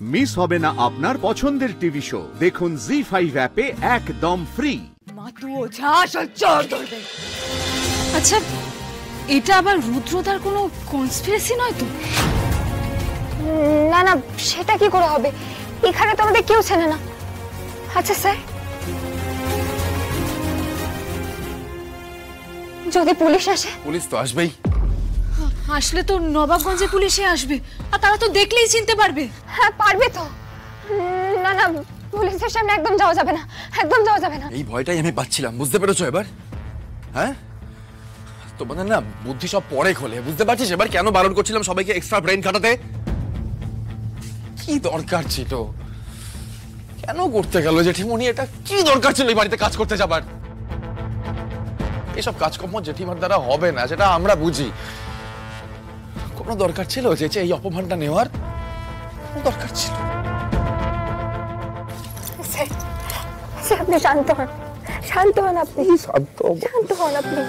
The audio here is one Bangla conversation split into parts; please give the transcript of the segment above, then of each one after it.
মিস হবে না আপনার পছন্দের টিভি শো। দেখুন জি5 অ্যাপে একদম ফ্রি। আচ্ছা, এটা আবার রুদ্রদার কোনো কনস্পিরেসি নয় তো? না না, সেটা কি করে হবে? এখানে তো আমাদের কেউ চেনে না। আচ্ছা স্যার, যদি পুলিশ আসে? পুলিশ তো আসবেই। আসলে তো নবাবগঞ্জে পুলিশে আসবে, আর তারা তো দেখলেই চিনতে পারবে। হ্যাঁ পারবে তো। না না, পুলিশের সামনে একদম যাওয়া যাবে না, একদম যাওয়া যাবে না। এই ভয়টাই আমি পাচ্ছিলাম, বুঝতে পেরেছো এবার? হ্যাঁ, তোমাদের না বুদ্ধি সব পরে খোলে, বুঝতে পারছিস এবার কেন বারণ করছিলাম সবাইকে এক্সট্রা ব্রেন খাটাতে? কি দরকার ছিল? কেন করতে গেল জেঠিমণি এটা? কি দরকার ছিল এই বাড়িতে কাজ করতে যাবার? এসব কাজকর্ম জেঠিমার দ্বারা হবে না, সেটা আমরা বুঝি। কোনো দরকার ছিল যে এই অপমানটা নেওয়ার? দরকার ছিল? স্যার আপনি শান্ত হন, শান্ত হন আপনি, শান্ত হন আপনি।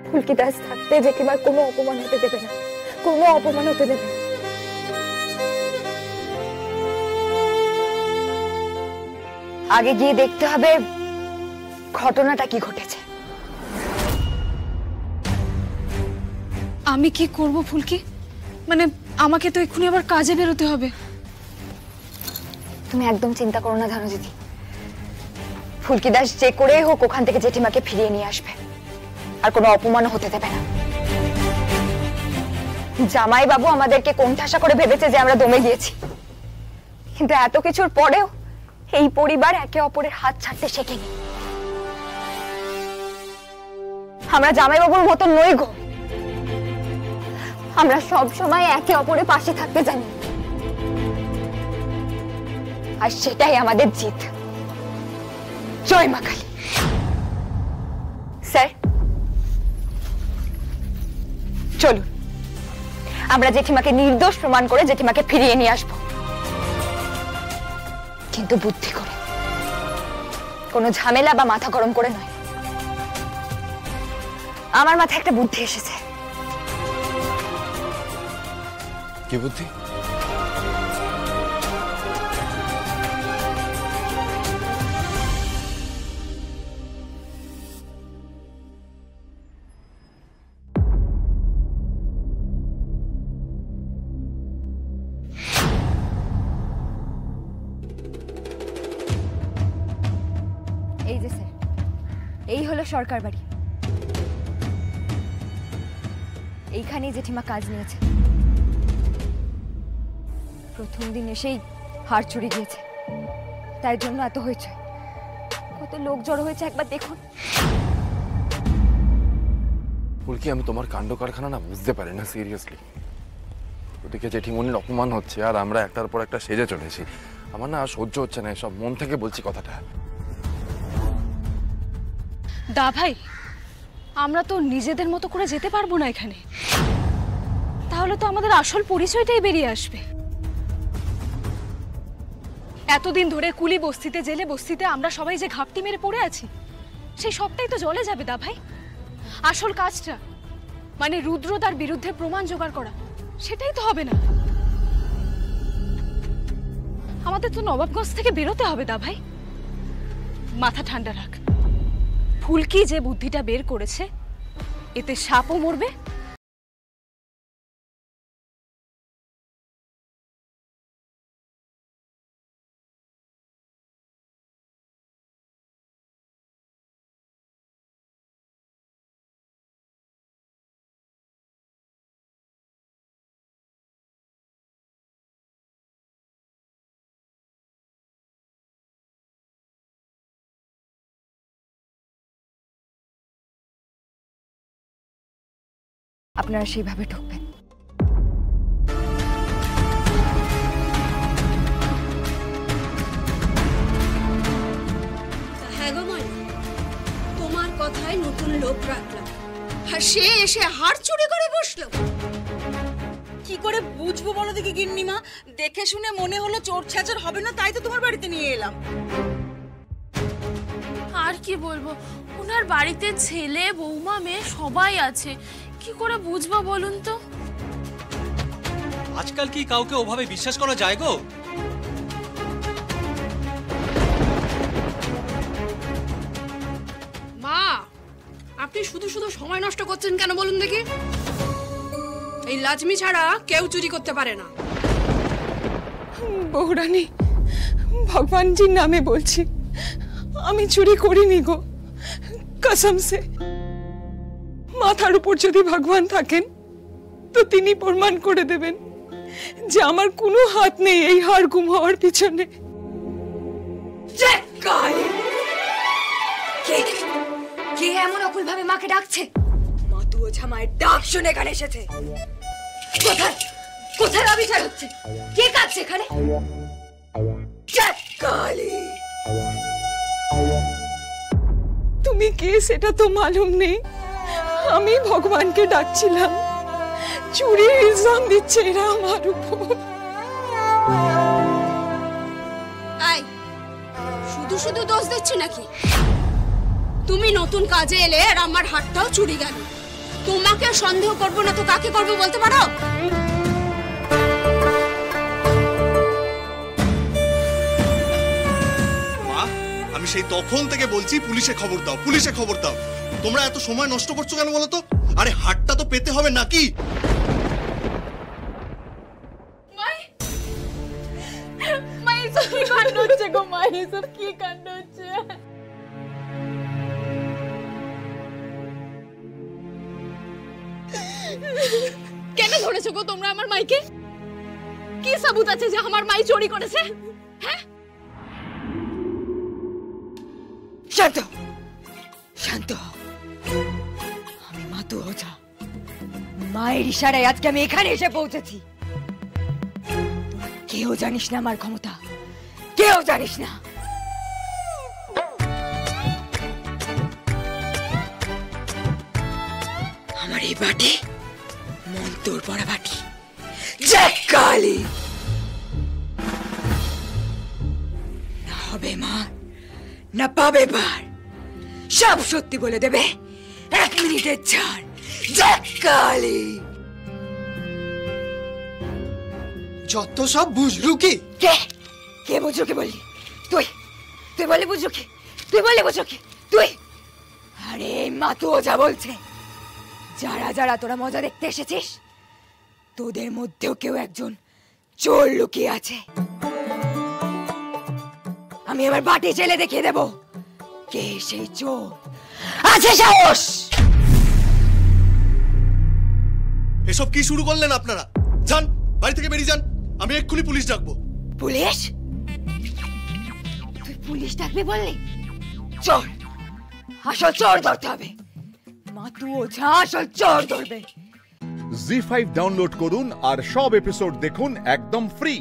ফুলকি দাস থাকতে জেঠিমার কোনো অপমান হতে দেবে না, কোনো অপমান হতে দেবে না। আগে গিয়ে দেখতে হবে ঘটনাটা কি ঘটেছে। আমি কি করব ফুলকি? মানে আমাকে তো এক্ষুনি আবার কাজে বেরোতে হবে। তুমি একদম চিন্তা করো না ধানুদিদি, ফুলকি দাস যে করে হোক ওখান থেকে জেঠিমাকে ফিরিয়ে নিয়ে আসবে, আর কোনো অপমানও হতে দেবে না। জামাই বাবু আমাদেরকে কোণঠাসা করে ভেবেছে যে আমরা দমে গিয়েছি, কিন্তু এত কিছুর পরেও এই পরিবার একে অপরের হাত ছাড়তে শেখেনি। আমরা জামাই বাবুর মতো নই গো, আমরা সব সময় একে অপরের পাশে থাকতে জানি, আর সেটাই আমাদের জিত। জয় মা কালী। স্যার চলুন, আমরা জেঠিমাকে নির্দোষ প্রমাণ করে জেঠিমাকে ফিরিয়ে নিয়ে আসবো, কিন্তু বুদ্ধি করে, কোনো ঝামেলা বা মাথা গরম করে নয়। আমার মাথায় একটা বুদ্ধি এসেছে। কি বুদ্ধি? এই যে স্যার, এই হলো সরকার বাড়ি, এইখানেই জেঠিমা কাজ নিয়েছে। প্রথম দিন এসেই হাড় চড়ে গিয়েছে, তাই জন্য এত হয়েছে। কত লোক জড়ো হয়েছে একবার দেখুন। ফুলকি, আমি তোমার কাণ্ড কারখানা না বুঝতে পারি না সিরিয়াসলি। ওদিকে জেঠিমনির অপমান হচ্ছে আর আমরা একটার পর একটা সেজে চলেছি। আমার না সহ্য হচ্ছে না এসব, মন থেকে বলছি কথাটা। দা ভাই, আমরা তো নিজেদের মতো করে যেতে পারবো না এখানে, তাহলে তো আমাদের আসল পরিচয়টাই বেরিয়ে আসবে। এতদিন ধরে কুলি বস্তিতে, জেলে বস্তিতে আমরা সবাই যে ঘাপটি মেরে পড়ে আছি, সেই সবটাই তো জলে যাবে দা ভাই। আসল কাজটা মানে রুদ্রদার বিরুদ্ধে প্রমাণ জোগাড় করা, সেটাই তো হবে না। আমাদের তো নবাবগঞ্জ থেকে বেরোতে হবে দা ভাই। মাথা ঠান্ডা রাখ, ফুলকি যে বুদ্ধিটা বের করেছে এতে সাপও মরবে, আপনারা সেইভাবে ঢুকবেন। হ্যাঁ গো ময়না, তোমার কথায় নতুন লোক রাখলাম, আর সে এসে হাড় চুরি করে বসলো। কি করে বুঝবো বলো দেখি গিন্নিমা? দেখে শুনে মনে হলো চোর ছাচর হবে না, তাই তো তোমার বাড়িতে নিয়ে এলাম। আর কি বলবো, ওনার বাড়িতে ছেলে বৌমা মেয়ে সবাই আছে, কি করে বুঝবো বলুন তো? আজকাল কি কাউকে ওভাবে বিশ্বাস করা যায় গো? মা, আপনি শুধু শুধু সময় নষ্ট করছেন কেন বলুন দেখি? এই লাজমি ছাড়া কেউ চুরি করতে পারে না। বৌরানী, ভগবানজির নামে বলছি, আমি চুরি করিনি গো, কসম সে। মাথার উপর যদি ভগবান থাকেন তো তিনি প্রমাণ করে দেবেন যে আমার কোনো হাত নেই এই হার গুম হওয়ার পিছনে। কে এমন অকুল ভাবে মাকে ডাকছে? মাতু ওঝা মায়ের ডাক শুনে এখানে এসেছে। কোথায় কোথায় অবিচার হচ্ছে? কে কাঁদছে এখানে? তুমি কে সেটা তো মালুম নেই, আমি ভগবানকে ডাকছিলাম। চুরির ইলজাম দিচ্ছে এরা আমার উপর। শুধু শুধু দোষ দিচ্ছি নাকি? তুমি নতুন কাজে এলে আর আমার হাতটাও চুরি গেল। তোমাকে সন্দেহ করবো না তো কাকে করবো বলতে পারো? মা, আমি সেই তখন থেকে বলছি পুলিশে খবর দাও, পুলিশে খবর দাও। তোমরা এত সময় নষ্ট করছো কেন বলো তো? আরে হাতটা তো পেতে হবে নাকি? কেন ধরেছো গো তোমরা আমার মাইকে? কি সাবুত আছে যে আমার মাই চুরি করেছে? হ্যাঁ, শান্ত শান্ত। আমি মাতু ওঝা, মায়ের ইশারায় আজকে আমি এখানে এসে পৌঁছেছি। কেউ জানিস না আমার ক্ষমতা, কেউ জানিস না। আমার এই বাটি মন্তর পড়া বাটি। জয় কালী। না হবে মার, না পাবে বার, সব সত্যি বলে দেবে 1 মিনিটের ছাড়। জয় কালী। যত সব বুঝলু কি? কে কে বুঝলো কি বললি? তুই তুই বলে বুঝলো কি? তুই বলে বুঝলো কি? তুই? আরে মাতু ওঝা বলছে, যারা যারা তোরা মজা দেখতে এসেছিস, তোদের মধ্যেও কেউ একজন চোর লুকিয়ে আছে। আমি আমার বাটি চেলে দেখিয়ে দেব কে সেই চোর। আছে সাহস? এসব কি শুরু করলেন আপনারা? যান, বাড়ি থেকে বেরিয়ে যান, আমি এক্ষুনি পুলিশ ডাকবো। পুলিশ? তুই পুলিশ ডাকবি বললি? চোর, আসল চোর ধরতে হবে। মাতু ওঝা আসল চোর ধরবে। জি5 ডাউনলোড করুন আর সব এপিসোড দেখুন একদম ফ্রি।